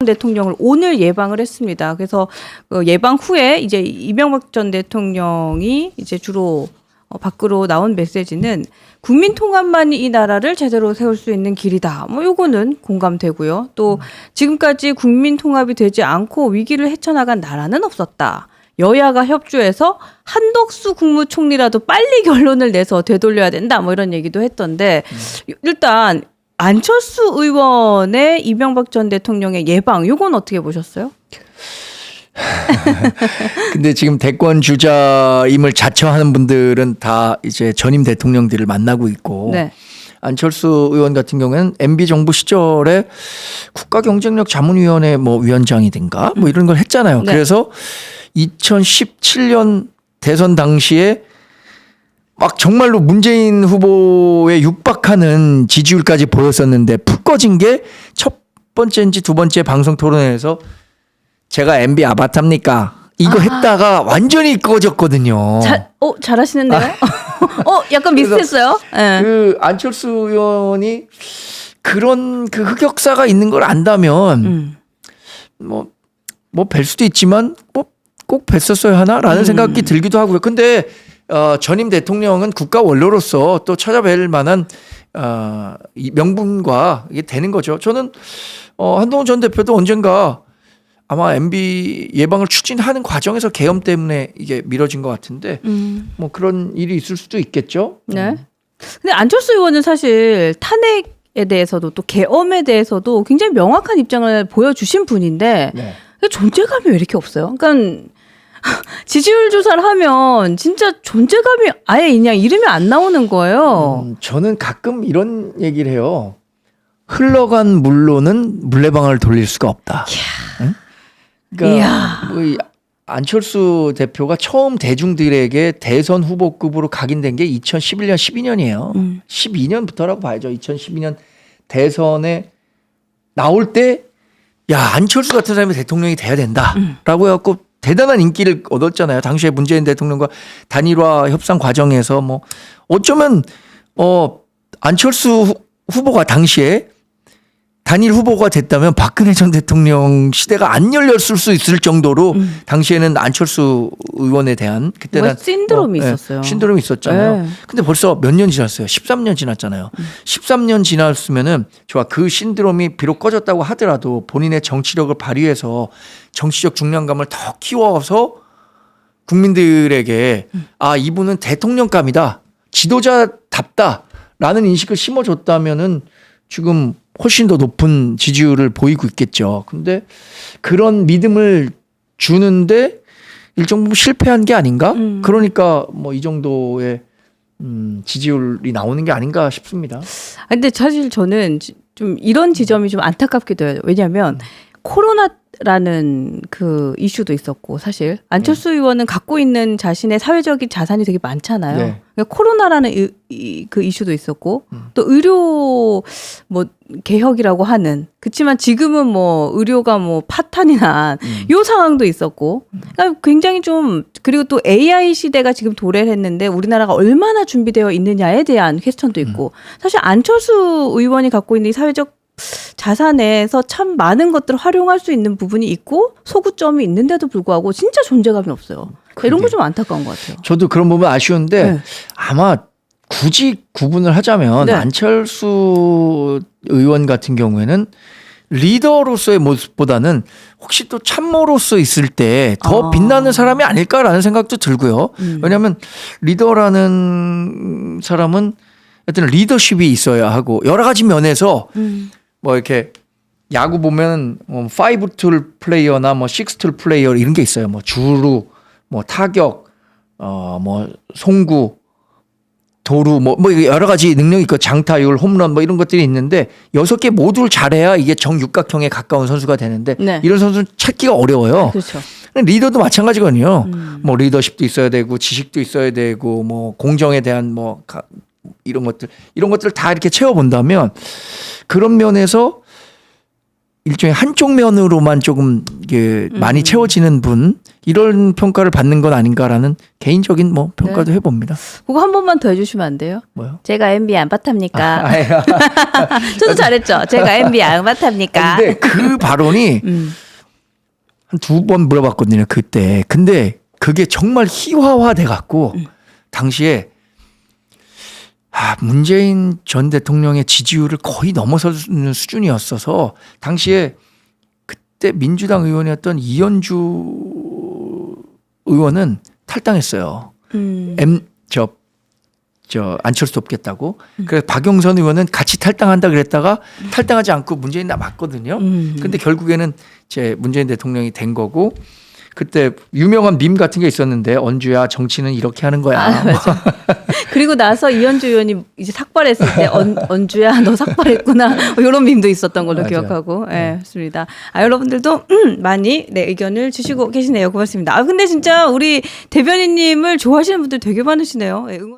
대통령을 오늘 예방을 했습니다. 그래서 예방 후에 이제 이명박 전 대통령이 이제 주로 밖으로 나온 메시지는 국민 통합만이 이 나라를 제대로 세울 수 있는 길이다. 뭐 요거는 공감되고요. 또 지금까지 국민 통합이 되지 않고 위기를 헤쳐나간 나라는 없었다. 여야가 협조해서 한덕수 국무총리라도 빨리 결론을 내서 되돌려야 된다. 뭐 이런 얘기도 했던데 일단 안철수 의원의 이명박 전 대통령의 예방 요건 어떻게 보셨어요? 근데 지금 대권 주자임을 자처하는 분들은 다 이제 전임 대통령들을 만나고 있고 네. 안철수 의원 같은 경우에는 MB 정부 시절에 국가경쟁력자문위원회 뭐 위원장이든가 뭐 이런 걸 했잖아요. 네. 그래서 2017년 대선 당시에 막 정말로 문재인 후보에 육박하는 지지율까지 보였었는데 푹 꺼진 게 첫 번째인지 두 번째 방송 토론회에서 제가 MB 아바타입니까? 이거 했다가 완전히 꺼졌거든요. 잘하시는데요? 약간 미스했어요. 네. 그 안철수 의원이 그런 그 흑역사가 있는 걸 안다면 뭐 뵐 수도 있지만 뭐 꼭 뵀었어야 하나라는 생각이 들기도 하고요. 근데 전임 대통령은 국가 원로로서 또 찾아뵐 만한 이 명분과 이게 되는 거죠. 저는 한동훈 전 대표도 언젠가 아마 MB 예방을 추진하는 과정에서 계엄 때문에 이게 미뤄진 것 같은데 뭐 그런 일이 있을 수도 있겠죠. 네. 근데 안철수 의원은 사실 탄핵에 대해서도 또 계엄에 대해서도 굉장히 명확한 입장을 보여주신 분인데 네. 존재감이 왜 이렇게 없어요? 그러니까 지지율 조사를 하면 진짜 존재감이 아예 그냥 이름이 안 나오는 거예요. 저는 가끔 이런 얘기를 해요. 흘러간 물로는 물레방아를 돌릴 수가 없다. 응? 그러니까 뭐 안철수 대표가 처음 대중들에게 대선 후보급으로 각인된 게 2011년, 12년이에요. 12년부터라고 봐야죠. 2012년 대선에 나올 때 야, 안철수 같은 사람이 대통령이 돼야 된다라고 해갖고 대단한 인기를 얻었잖아요. 당시에 문재인 대통령과 단일화 협상 과정에서 뭐 어쩌면 안철수 후보가 당시에 단일 후보가 됐다면 박근혜 전 대통령 시대가 안 열렸을 수 있을 정도로 당시에는 안철수 의원에 대한 그때는 신드롬이 있었어요. 신드롬이 있었잖아요. 네. 근데 벌써 몇 년 지났어요. 13년 지났잖아요. 13년 지났으면은 좋아. 그 신드롬이 비록 꺼졌다고 하더라도 본인의 정치력을 발휘해서 정치적 중량감을 더 키워서 국민들에게 아, 이분은 대통령감이다. 지도자답다라는 인식을 심어줬다면은 지금 훨씬 더 높은 지지율을 보이고 있겠죠. 근데 그런 믿음을 주는데 일정 부분 실패한 게 아닌가? 그러니까 뭐 이 정도의 지지율이 나오는 게 아닌가 싶습니다. 근데 사실 저는 좀 이런 지점이 좀 안타깝기도 해요. 왜냐하면 코로나라는 그 이슈도 있었고 사실 안철수 의원은 갖고 있는 자신의 사회적인 자산이 되게 많잖아요. 네. 그러니까 코로나라는 그 이슈도 있었고 또 의료 뭐 개혁이라고 하는 그렇지만 지금은 뭐 의료가 뭐 파탄이 난 요 상황도 있었고 그러니까 굉장히 좀 그리고 또 AI 시대가 지금 도래를 했는데 우리나라가 얼마나 준비되어 있느냐에 대한 퀘스천도 있고 사실 안철수 의원이 갖고 있는 이 사회적 자산에서 참 많은 것들을 활용할 수 있는 부분이 있고 소구점이 있는데도 불구하고 진짜 존재감이 없어요. 이런 거 좀 안타까운 것 같아요. 저도 그런 부분 아쉬운데 네. 아마 굳이 구분을 하자면 네. 안철수 의원 같은 경우에는 리더로서의 모습보다는 혹시 또 참모로서 있을 때 더 빛나는 사람이 아닐까라는 생각도 들고요. 왜냐하면 리더라는 사람은 하여튼 리더십이 있어야 하고 여러 가지 면에서 뭐 이렇게 야구 보면 뭐 5툴 플레이어나 뭐 6툴 플레이어 이런 게 있어요. 뭐 주루, 뭐 타격, 뭐 송구, 도루 뭐 여러 가지 능력이 있고 장타율, 홈런 뭐 이런 것들이 있는데 6개 모두를 잘해야 이게 정육각형에 가까운 선수가 되는데 네. 이런 선수는 찾기가 어려워요. 그렇죠. 리더도 마찬가지거든요. 뭐 리더십도 있어야 되고 지식도 있어야 되고 뭐 공정에 대한 뭐 이런 것들 다 이렇게 채워본다면 그런 면에서 일종의 한쪽 면으로만 조금 이게 많이 채워지는 분 이런 평가를 받는 건 아닌가라는 개인적인 뭐 평가도 해봅니다. 그거 한 번만 더 해주시면 안 돼요? 뭐요? 제가 MB 안 받합니까? 저도 잘했죠. 제가 MB 안 받합니까? 근데 그 발언이 한 2번 물어봤거든요. 그때. 근데 그게 정말 희화화돼 갖고 당시에 문재인 전 대통령의 지지율을 거의 넘어서는 수준이었어서 당시에 그때 민주당 의원이었던 이현주 의원은 탈당했어요. 안철수 없겠다고. 그래서 박영선 의원은 같이 탈당한다 그랬다가 탈당하지 않고 문재인 남았거든요. 근데 결국에는 이제 문재인 대통령이 된 거고 그때 유명한 밈 같은 게 있었는데 언주야 정치는 이렇게 하는 거야. 맞아. 그리고 나서 이현주 의원이 이제 삭발했을 때 언주야 너 삭발했구나 이런 밈도 있었던 걸로 맞아요. 기억하고 맞습니다. 여러분들도 많이 의견을 주시고 계시네요. 고맙습니다. 근데 진짜 우리 대변인님을 좋아하시는 분들 되게 많으시네요. 응원